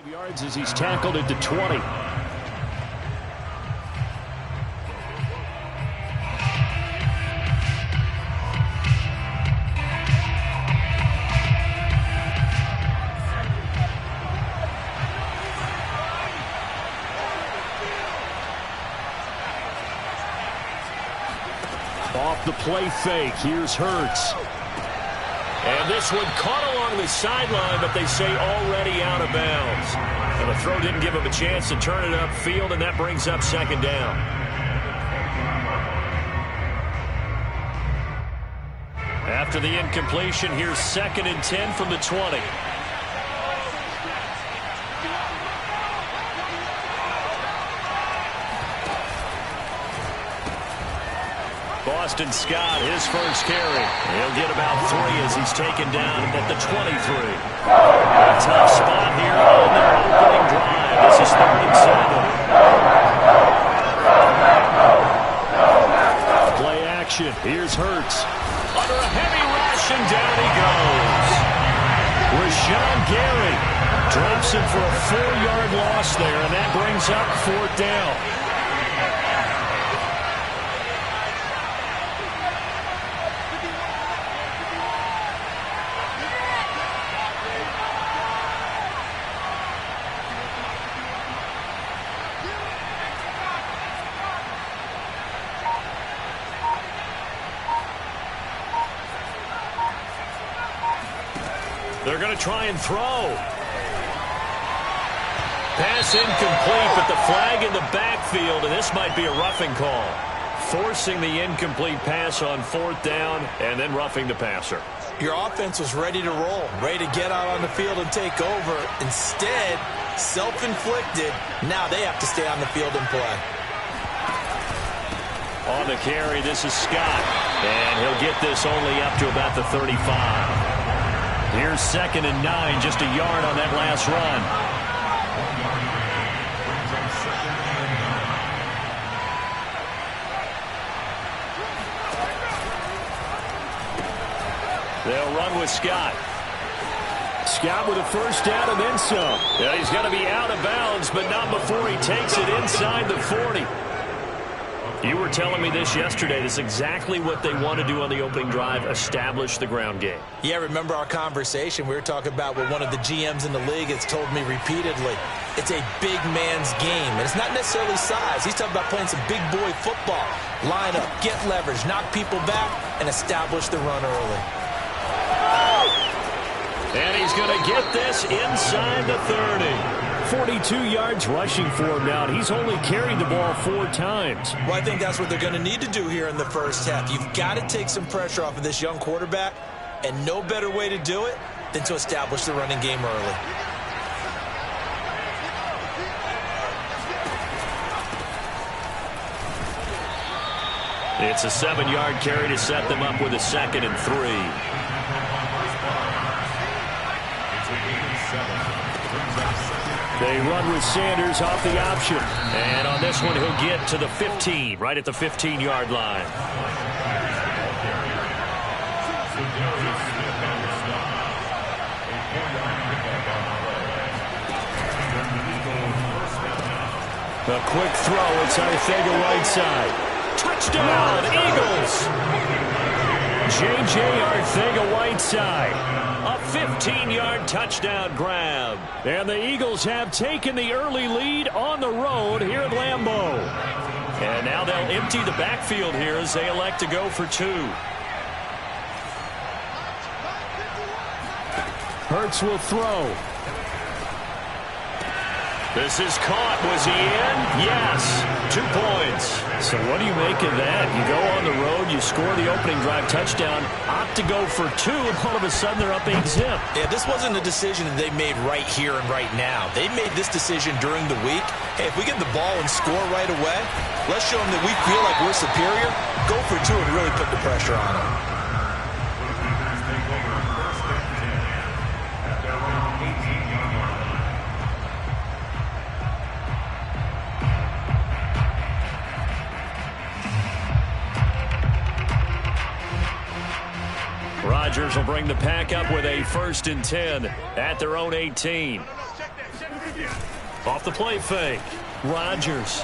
5 yards as he's tackled into 20. Off the play fake, here's Hurts. And this one caught along the sideline, but they say already out of bounds. And the throw didn't give him a chance to turn it upfield, and that brings up second down. After the incompletion, here's 2nd and 10 from the 20. Boston Scott, his first carry. He'll get about 3 as he's taken down at the 23. A tough spot here on their opening drive. This is 3rd and 7. Play action. Here's Hurts. Under a heavy rush, and down he goes. Rashawn Gary drops him for a 4-yard loss there, and that brings up 4th down. They're going to try and throw. Pass incomplete, but the flag in the backfield, and this might be a roughing call. Forcing the incomplete pass on 4th down, and then roughing the passer. Your offense was ready to roll, ready to get out on the field and take over. Instead, self-inflicted. Now they have to stay on the field and play. On the carry, this is Scott, and he'll get this only up to about the 35. Here's 2nd and 9, just a yard on that last run. They'll run with Scott. Scott with a first down and then some. Yeah, he's going to be out of bounds, but not before he takes it inside the 40. You were telling me this yesterday. This is exactly what they want to do on the opening drive, establish the ground game. Yeah, remember our conversation? We were talking about what one of the GMs in the league has told me repeatedly. It's a big man's game, and it's not necessarily size. He's talking about playing some big boy football. Line up, get leverage, knock people back, and establish the run early. And he's going to get this inside the 30. 42 yards rushing for him now. He's only carried the ball 4 times. Well, I think that's what they're going to need to do here in the first half. You've got to take some pressure off of this young quarterback, and no better way to do it than to establish the running game early. It's a 7-yard carry to set them up with a 2nd and 3. They run with Sanders off the option. And on this one, he'll get to the 15, right at the 15-yard line. A quick throw. It's Arthega right side. Touchdown, Eagles! J.J. Arthega-Whiteside, a 15-yard touchdown grab. And the Eagles have taken the early lead on the road here at Lambeau. And now they'll empty the backfield here as they elect to go for 2. Hurts will throw. This is caught. Was he in? Yes. 2 points. So what do you make of that? You go on the road, you score the opening drive touchdown, opt to go for 2, and all of a sudden they're up 8-zip. Yeah, this wasn't a decision that they made right here and right now. They made this decision during the week. Hey, if we get the ball and score right away, let's show them that we feel like we're superior. Go for 2 and really put the pressure on them. Rodgers will bring the pack up with a 1st and 10 at their own 18. Off the play fake. Rodgers.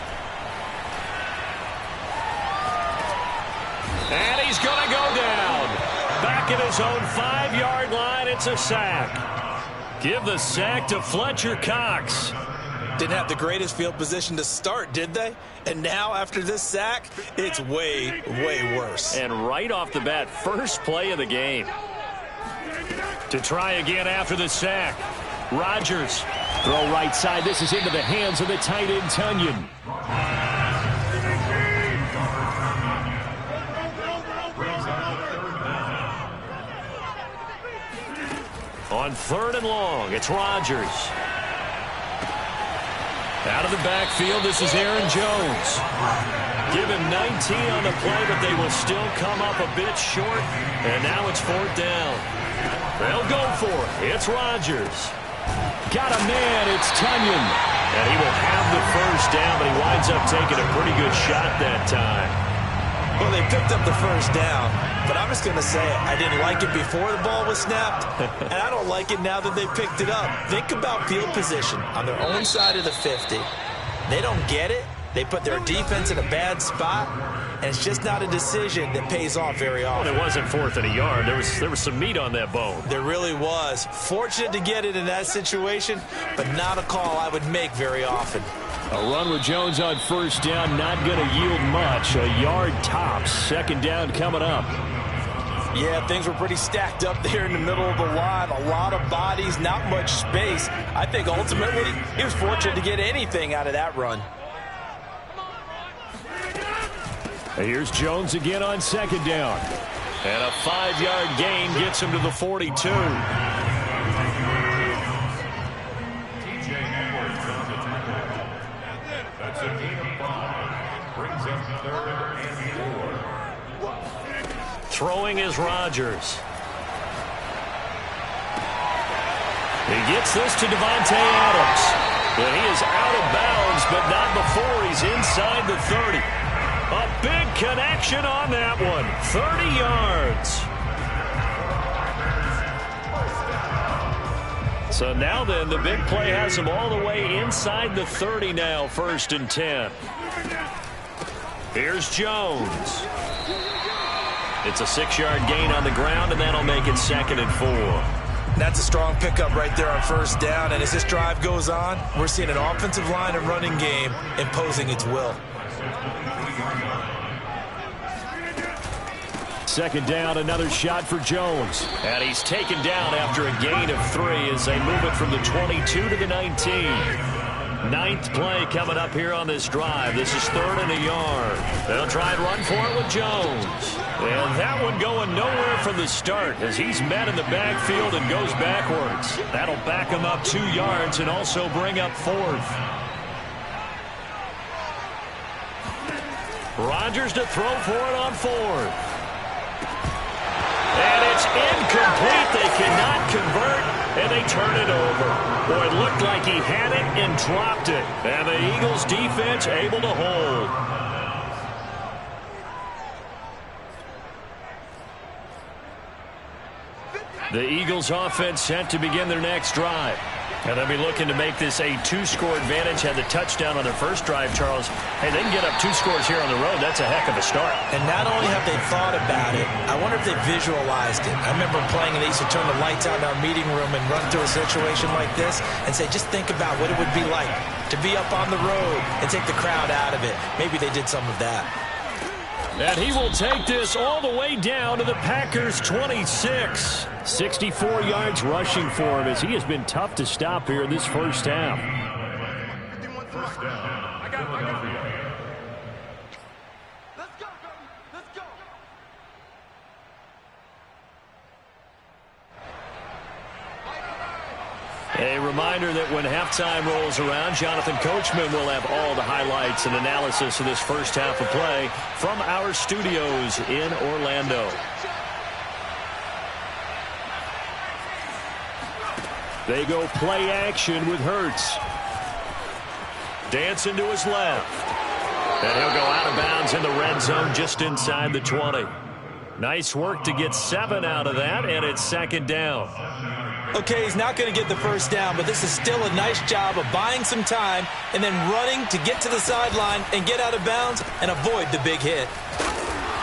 And he's going to go down. Back at his own 5-yard line, it's a sack. Give the sack to Fletcher Cox. Didn't have the greatest field position to start, did they? And now, after this sack, it's way, way worse. And right off the bat, first play of the game. To try again after the sack. Rodgers. Throw right side. This is into the hands of the tight end, Tunyon. On 3rd and long, it's Rodgers. Out of the backfield, this is Aaron Jones. Give him 19 on the play, but they will still come up a bit short. And now it's 4th down. They'll go for it. It's Rodgers. Got a man. It's Tunyon. And he will have the first down, but he winds up taking a pretty good shot that time. Well, they picked up the first down, but I'm just going to say I didn't like it before the ball was snapped, and I don't like it now that they picked it up. Think about field position on their own side of the 50. They don't get it. They put their defense in a bad spot, and it's just not a decision that pays off very often. Well, it wasn't 4th and a yard. There was some meat on that bone. There really was. Fortunate to get it in that situation, but not a call I would make very often. A run with Jones on 1st down, not going to yield much. A yard tops. 2nd down coming up. Yeah, things were pretty stacked up there in the middle of the line. A lot of bodies, not much space. I think ultimately he was fortunate to get anything out of that run. Here's Jones again on 2nd down. And a 5-yard gain gets him to the 42. Throwing is Rodgers. He gets this to Devontae Adams. And he is out of bounds, but not before he's inside the 30. A big connection on that one. 30 yards. So now then, the big play has him all the way inside the 30 now, 1st and 10. Here's Jones. It's a 6-yard gain on the ground, and that'll make it 2nd and 4. That's a strong pickup right there on 1st down, and as this drive goes on, we're seeing an offensive line and running game imposing its will. 2nd down, another shot for Jones. And he's taken down after a gain of 3 as they move it from the 22 to the 19. 9th play coming up here on this drive. This is 3rd and a yard. They'll try and run for it with Jones. And that one going nowhere from the start as he's met in the backfield and goes backwards. That'll back him up 2 yards and also bring up 4th. Rodgers to throw for it on 4th. And it's incomplete. They cannot convert, and they turn it over. Boy, it looked like he had it and dropped it. And the Eagles defense able to hold. The Eagles offense set to begin their next drive. And they'll be looking to make this a 2-score advantage. Had the touchdown on their first drive, Charles. Hey, they can get up 2 scores here on the road. That's a heck of a start. And not only have they thought about it, I wonder if they visualized it. I remember playing, and they used to turn the lights out in our meeting room and run through a situation like this and say, just think about what it would be like to be up on the road and take the crowd out of it. Maybe they did some of that. And he will take this all the way down to the Packers' 26. 64 yards rushing for him as he has been tough to stop here in this first half. A reminder that when halftime rolls around, Jonathan Coachman will have all the highlights and analysis of this first half of play from our studios in Orlando. They go play action with Hurts. Dancing to his left. And he'll go out of bounds in the red zone just inside the 20. Nice work to get 7 out of that, and it's 2nd down. Okay, he's not going to get the first down, but this is still a nice job of buying some time and then running to get to the sideline and get out of bounds and avoid the big hit.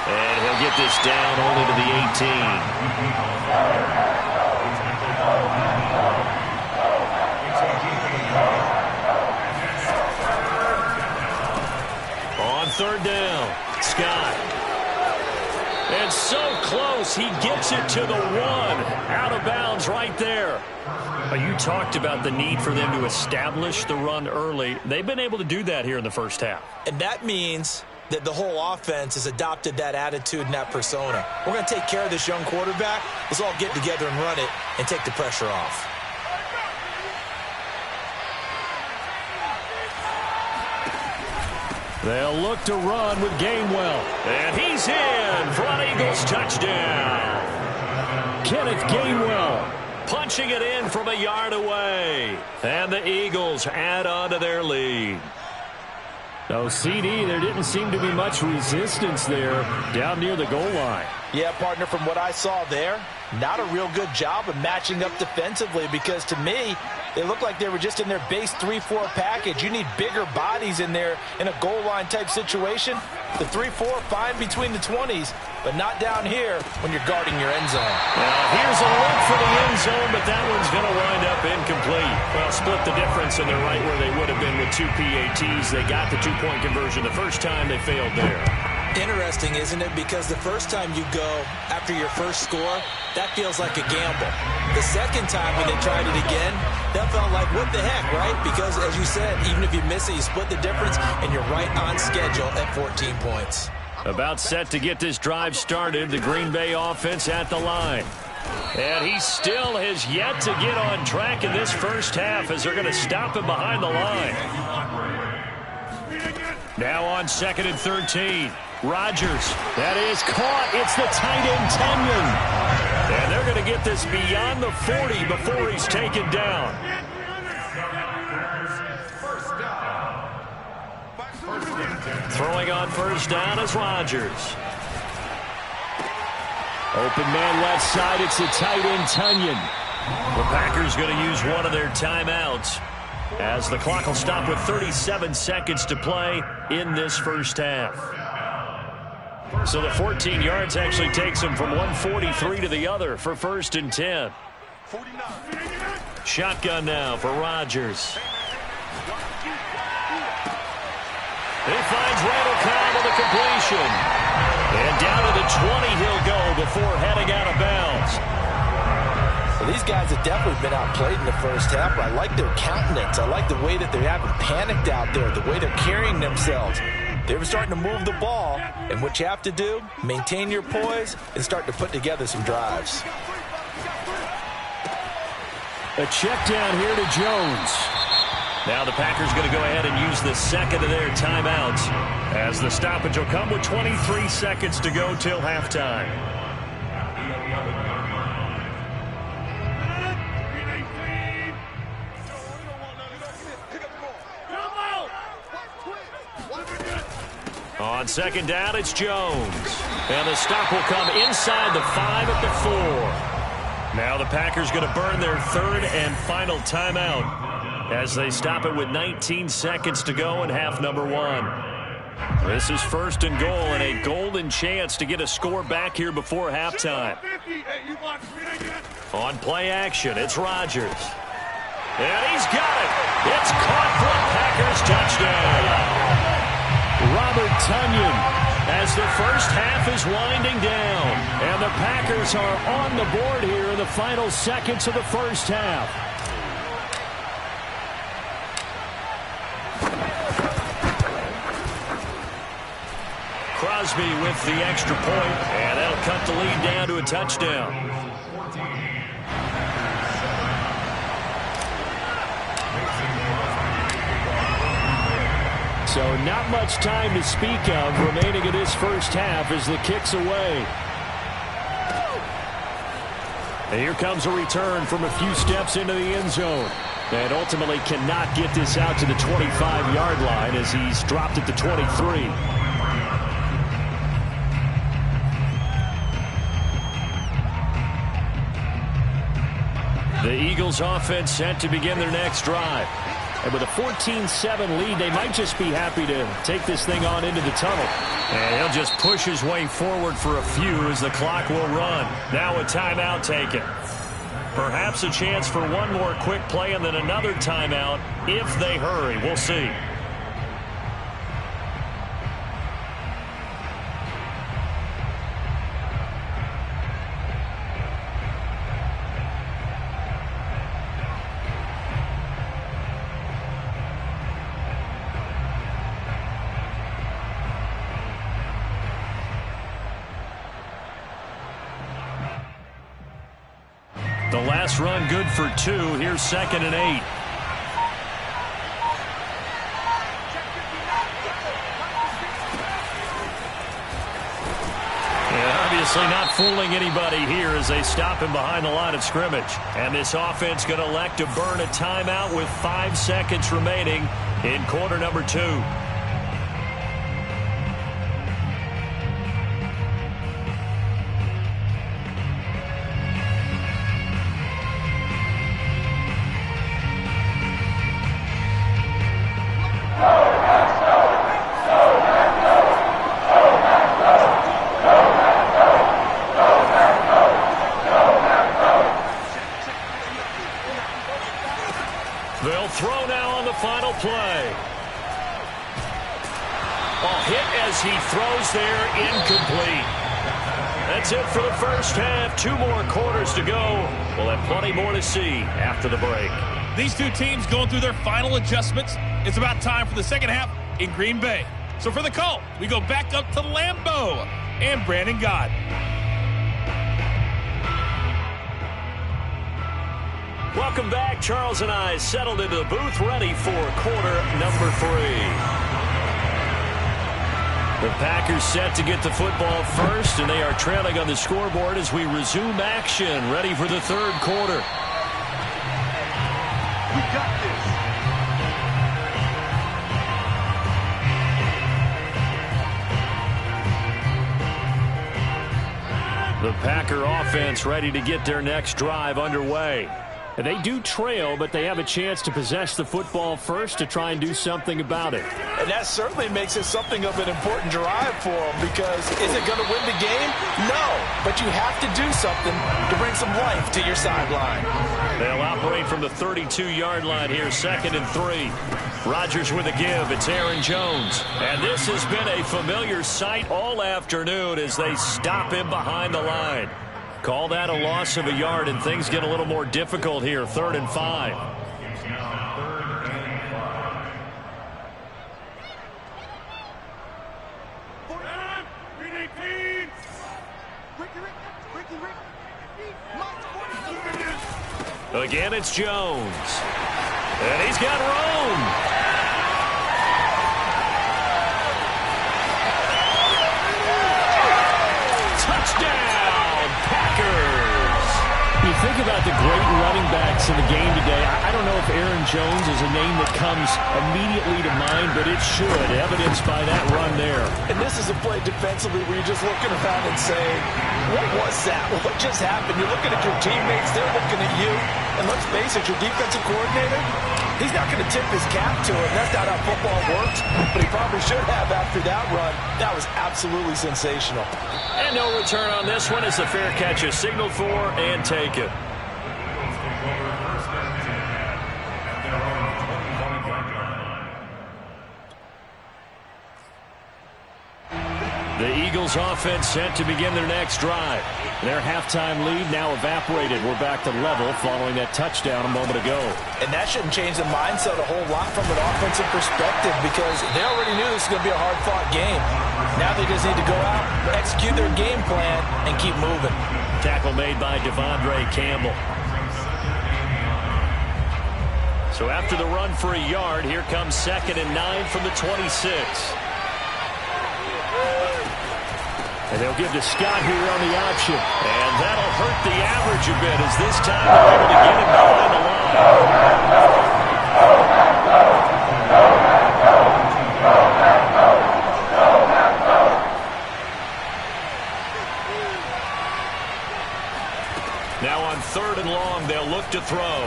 And he'll get this down only to the 18. On third down, Scott. And so close, he gets it to the 1. Out of bounds right there. You talked about the need for them to establish the run early. They've been able to do that here in the first half. And that means that the whole offense has adopted that attitude and that persona. We're going to take care of this young quarterback. Let's all get together and run it and take the pressure off. They'll look to run with Gainwell. And he's in for an Eagles touchdown. Kenneth Gainwell punching it in from a yard away. And the Eagles add on to their lead. No, CD, there didn't seem to be much resistance there down near the goal line. Yeah, partner, from what I saw there, not a real good job of matching up defensively because to me, they looked like they were just in their base 3-4 package. You need bigger bodies in there in a goal line type situation. The 3-4, fine between the 20s, but not down here when you're guarding your end zone. Now, here's a look for the end zone, but that one's going to wind up incomplete. Well, split the difference, and they're right where they would have been with 2 PATs. They got the 2-point conversion the first time. They failed there. Interesting, isn't it? Because the first time you go after your first score, that feels like a gamble. The second time when they tried it again, that felt like, what the heck, right? Because, as you said, even if you miss it, you split the difference, and you're right on schedule at 14 points. About set to get this drive started, the Green Bay offense at the line. And he still has yet to get on track in this first half as they're going to stop him behind the line. Now on 2nd and 13. Rodgers, that is caught. It's the tight end, Tunyon. And they're going to get this beyond the 40 before he's taken down. Throwing on first down is Rodgers. Open man left side. It's the tight end, Tunyon. The Packers going to use one of their timeouts as the clock will stop with 37 seconds to play in this first half. So the 14 yards actually takes him from 143 to the other for 1st and 10. Shotgun now for Rodgers. He finds Randall Cobb with a completion. And down to the 20 he'll go before heading out of bounds. Well, these guys have definitely been outplayed in the first half, but I like their countenance. I like the way that they haven't panicked out there, the way they're carrying themselves. They were starting to move the ball, and what you have to do, maintain your poise and start to put together some drives. A check down here to Jones. Now the Packers going to go ahead and use the second of their timeouts as the stoppage will come with 23 seconds to go till halftime. On 2nd down, it's Jones. And the stop will come inside the 5 at the 4. Now the Packers going to burn their 3rd and final timeout as they stop it with 19 seconds to go in half number 1. This is 1st and goal and a golden chance to get a score back here before halftime. On play action, it's Rodgers. And he's got it. It's caught for a Packers touchdown. Robert Tunyon as the first half is winding down. And the Packers are on the board here in the final seconds of the first half. Crosby with the extra point, and that'll cut the lead down to a touchdown. So not much time to speak of remaining in this first half as the kick's away. And here comes a return from a few steps into the end zone. And ultimately cannot get this out to the 25-yard line as he's dropped it to 23. The Eagles offense set to begin their next drive. And with a 14-7 lead, they might just be happy to take this thing on into the tunnel. And he'll just push his way forward for a few as the clock will run. Now a timeout taken. Perhaps a chance for one more quick play and then another timeout if they hurry. We'll see. The last run good for 2. Here's 2nd and 8. Obviously not fooling anybody here as they stop him behind the line of scrimmage. And this offense going to elect to burn a timeout with 5 seconds remaining in quarter number 2. They'll throw now on the final play. A hit as he throws there, incomplete. That's it for the first half. 2 more quarters to go. We'll have plenty more to see after the break. These two teams going through their final adjustments. It's about time for the second half in Green Bay. So for the call, we go back up to Lambeau and Brandon Gott. Welcome back. Charles and I settled into the booth, ready for quarter number 3. The Packers set to get the football first, and they are trailing on the scoreboard as we resume action, ready for the third quarter. We got this. The Packer offense ready to get their next drive underway. And they do trail, but they have a chance to possess the football first to try and do something about it. And that certainly makes it something of an important drive for them, because is it going to win the game? No, but you have to do something to bring some life to your sideline. They'll operate from the 32-yard line here, 2nd and 3. Rodgers with a give. It's Aaron Jones. And this has been a familiar sight all afternoon as they stop him behind the line. Call that a loss of a yard, and things get a little more difficult here. 3rd and 5. Again, it's Jones. And he's got room. Touchdown, Packers. You think about the great running backs in the game today. I don't know if Aaron Jones is a name that comes immediately to mind, but it should, evidenced by that run there. And this is a play defensively where you're just looking around and saying, what was that? What just happened? You're looking at your teammates, they're looking at you. And let's face it, your defensive coordinator, he's not going to tip his cap to it. That's not how football works, but he probably should have after that run. That was absolutely sensational. And no return on this one as the fair catch is signaled for and taken. The Eagles offense set to begin their next drive. Their halftime lead now evaporated. We're back to level following that touchdown a moment ago. And that shouldn't change the mindset a whole lot from an offensive perspective, because they already knew this was going to be a hard-fought game. Now they just need to go out, execute their game plan, and keep moving. Tackle made by Devondre Campbell. So after the run for a yard, here comes 2nd and 9 from the 26. And they'll give to Scott here on the option. And that'll hurt the average a bit as this time they're able to get him behind the line. Now on 3rd and long, they'll look to throw.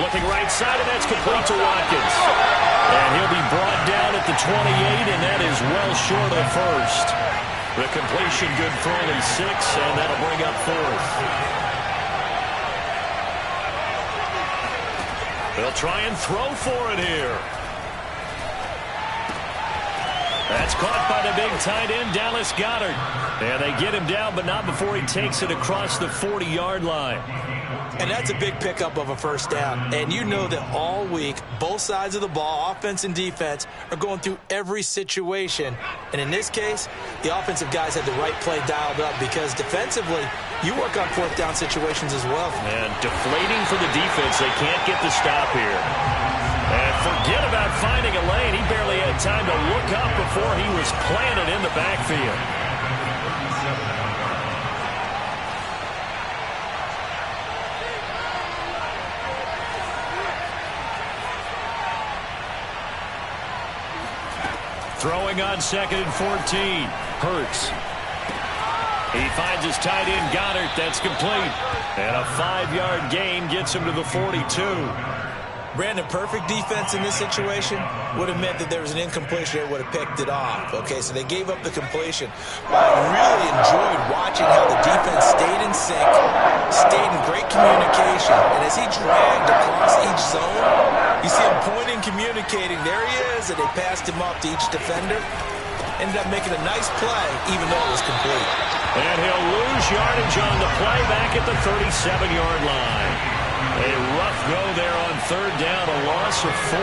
Looking right side, and that's complete to Watkins. And he'll be brought down at the 28, and that is well short of the first. The completion good for only 6, and that'll bring up 4th. They'll try and throw for it here. That's caught by the big tight end, Dallas Goedert. And they get him down, but not before he takes it across the 40-yard line. And that's a big pickup of a first down. And you know that all week, both sides of the ball, offense and defense, are going through every situation. And in this case, the offensive guys had the right play dialed up because defensively, you work on fourth down situations as well. And deflating for the defense. They can't get the stop here. And forget about finding a lane. He barely had time to look up before he was planted in the backfield. Throwing on 2nd and 14. Hurts. He finds his tight end, Goddard. That's complete. And a 5-yard gain gets him to the 42. Brandon, perfect defense in this situation would have meant that there was an incompletion. They would have picked it off. Okay, so they gave up the completion. But I really enjoyed watching how the defense stayed in sync, stayed in great communication. And as he dragged across each zone, you see him pointing, communicating. There he is, and they passed him off to each defender. Ended up making a nice play, even though it was complete. And he'll lose yardage on the play back at the 37-yard line. A rough go there on 3rd down, a loss of 4.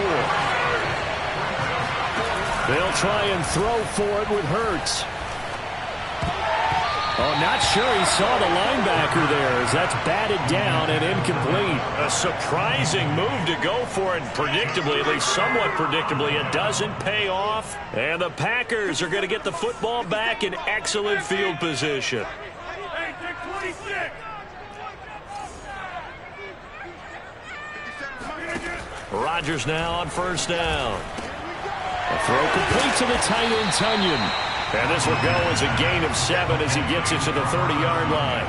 They'll try and throw for it with Hurts. Oh, not sure he saw the linebacker there as that's batted down and incomplete. A surprising move to go for it predictably, at least somewhat predictably. It doesn't pay off, and the Packers are going to get the football back in excellent field position. Rodgers now on 1st down. A throw complete to the tight end, Tunyon. And this will go as a gain of 7 as he gets it to the 30-yard line.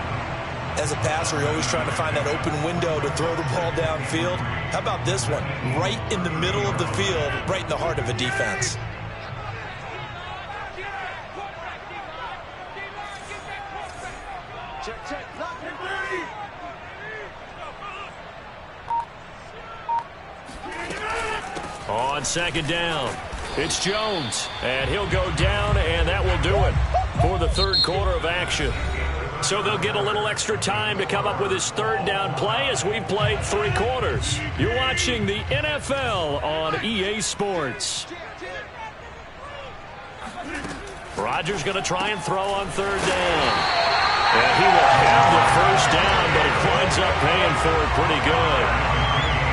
As a passer, you're always trying to find that open window to throw the ball downfield. How about this one? Right in the middle of the field, right in the heart of a defense. On 2nd down, it's Jones, and he'll go down, and that will do it for the 3rd quarter of action. So they'll get a little extra time to come up with his 3rd down play as we've played 3 quarters. You're watching the NFL on EA Sports. Rodgers going to try and throw on 3rd down. And he will have the 1st down, but he winds up paying for it pretty good.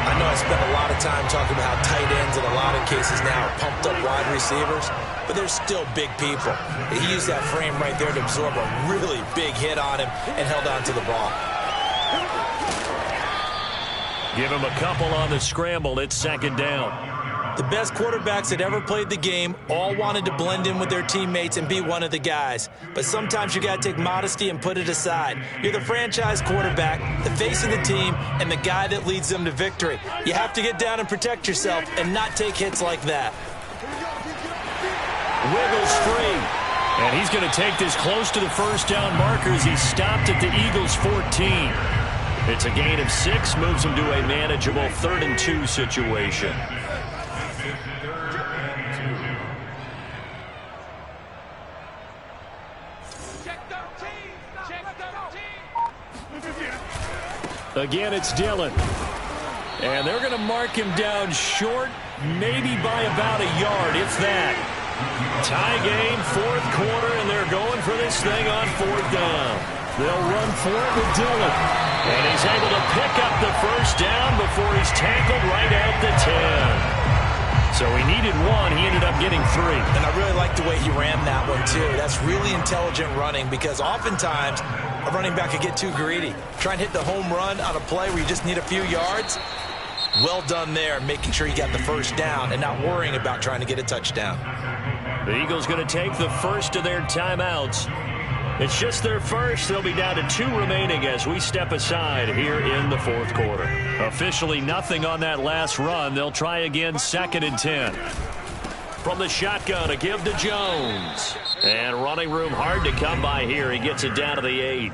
I know I spent a lot of time talking about how tight ends in a lot of cases now are pumped up wide receivers, but they're still big people. He used that frame right there to absorb a really big hit on him and held on to the ball. Give him a couple on the scramble. It's 2nd down. The best quarterbacks that ever played the game all wanted to blend in with their teammates and be one of the guys. But sometimes you got to take modesty and put it aside. You're the franchise quarterback, the face of the team, and the guy that leads them to victory. You have to get down and protect yourself and not take hits like that. Wiggles free. And he's going to take this close to the 1st down marker as he stopped at the Eagles' 14. It's a gain of 6, moves him to a manageable 3rd and 2 situation. Again, it's Dillon. And they're going to mark him down short, maybe by about a yard, if that. Tie game, 4th quarter, and they're going for this thing on 4th down. They'll run for it with Dillon. And he's able to pick up the 1st down before he's tackled right at the 10. So he needed 1. He ended up getting 3. And I really like the way he ran that one, too. That's really intelligent running because oftentimes a running back could get too greedy. Try and hit the home run on a play where you just need a few yards. Well done there, making sure you got the 1st down and not worrying about trying to get a touchdown. The Eagles going to take the first of their timeouts. It's just their first. They'll be down to 2 remaining as we step aside here in the fourth quarter. Officially nothing on that last run. They'll try again, 2nd and 10. From the shotgun, a give to Jones. And running room hard to come by here. He gets it down to the 8.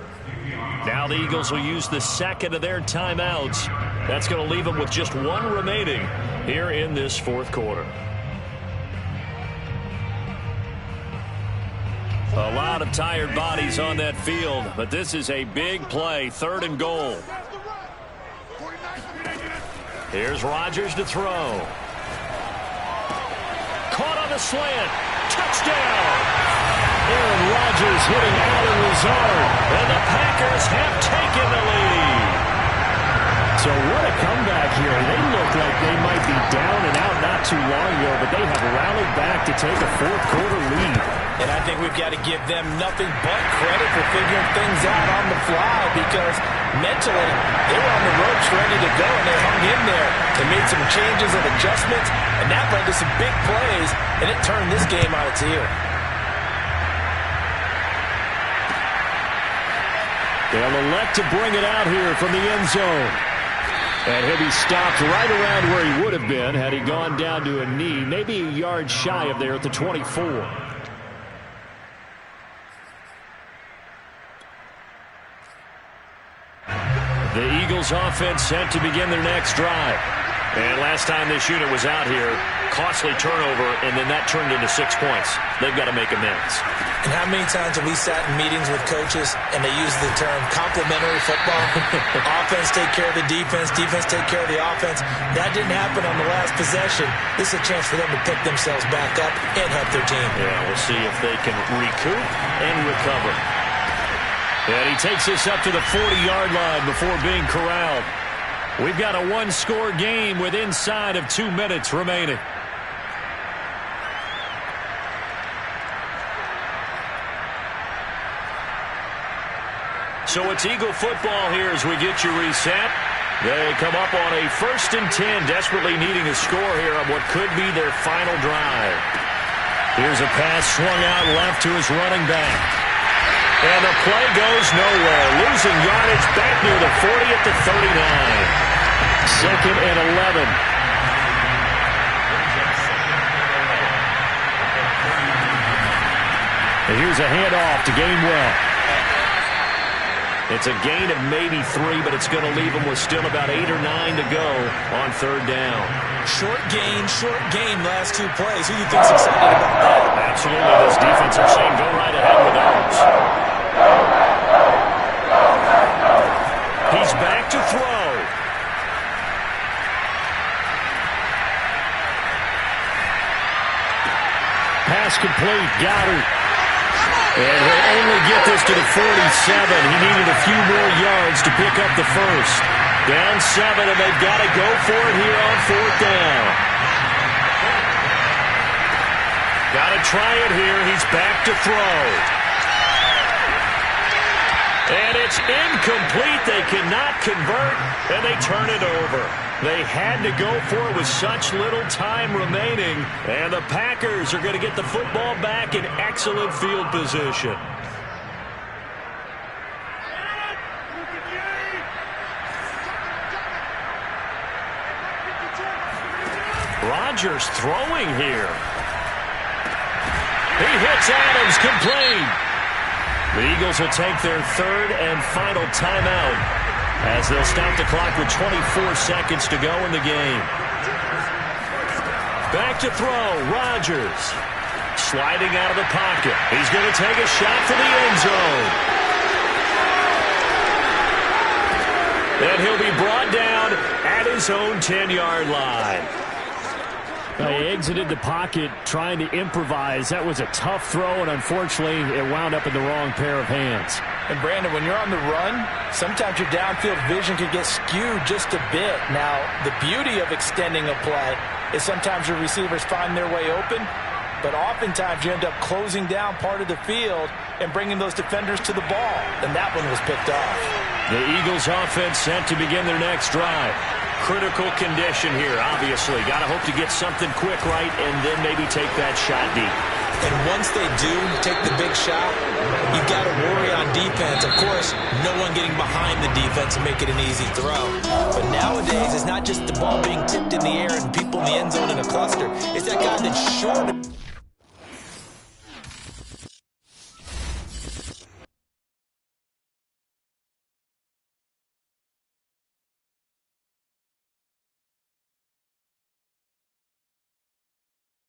Now the Eagles will use the second of their timeouts. That's going to leave them with just 1 remaining here in this fourth quarter. A lot of tired bodies on that field, but this is a big play, 3rd and goal. Here's Rodgers to throw. Caught on the slant. Touchdown! Aaron Rodgers hitting Allen Lazard, and the Packers have taken the lead. So what a comeback here. They look like they might be down and out not too long ago, but they have rallied back to take a fourth quarter lead. And I think we've got to give them nothing but credit for figuring things out on the fly, because mentally they were on the ropes ready to go, and they hung in there. They made some changes and adjustments, and that led to some big plays, and it turned this game on its heel. They'll elect to bring it out here from the end zone. And he'll be stopped right around where he would have been had he gone down to a knee, maybe a yard shy of there at the 24. The Eagles offense set to begin their next drive. And last time this unit was out here, costly turnover, and then that turned into 6 points. They've got to make amends. And how many times have we sat in meetings with coaches and they use the term complementary football? Offense take care of the defense, defense take care of the offense. That didn't happen on the last possession. This is a chance for them to pick themselves back up and help their team. Yeah, we'll see if they can recoup and recover. And he takes this up to the 40-yard line before being corralled. We've got a 1-score game with inside of 2 minutes remaining. So it's Eagle football here as we get you reset. They come up on a 1st and 10, desperately needing a score here on what could be their final drive. Here's a pass swung out left to his running back. And the play goes nowhere. Losing yardage back near the 40 at the 39. 2nd and 11. And here's a handoff to Gainwell. It's a gain of maybe 3, but it's going to leave them with still about 8 or 9 to go on 3rd down. Short game, last 2 plays. Who do you think's excited about that? Absolutely. This defense are saying go right ahead with those. He's back to throw. Pass complete. Goddard. And he'll only get this to the 47. He needed a few more yards to pick up the first. Down 7, and they've got to go for it here on 4th down. Got to try it here. He's back to throw. And it's incomplete. They cannot convert, and they turn it over. They had to go for it with such little time remaining, and the Packers are going to get the football back in excellent field position. Rodgers throwing here. He hits Adams, complete. The Eagles will take their 3rd and final timeout as they'll stop the clock with 24 seconds to go in the game. Back to throw, Rodgers. Sliding out of the pocket. He's going to take a shot for the end zone. And he'll be brought down at his own 10-yard line. He exited the pocket trying to improvise. That was a tough throw, and unfortunately, it wound up in the wrong pair of hands. And, Brandon, when you're on the run, sometimes your downfield vision can get skewed just a bit. Now, the beauty of extending a play is sometimes your receivers find their way open, but oftentimes you end up closing down part of the field and bringing those defenders to the ball, and that one was picked off. The Eagles offense set to begin their next drive. Critical condition here, obviously. Got to hope to get something quick right and then maybe take that shot deep. And once they do take the big shot, you've got to worry on defense. Of course, no one getting behind the defense and make it an easy throw. But nowadays, it's not just the ball being tipped in the air and people in the end zone in a cluster. It's that guy that's short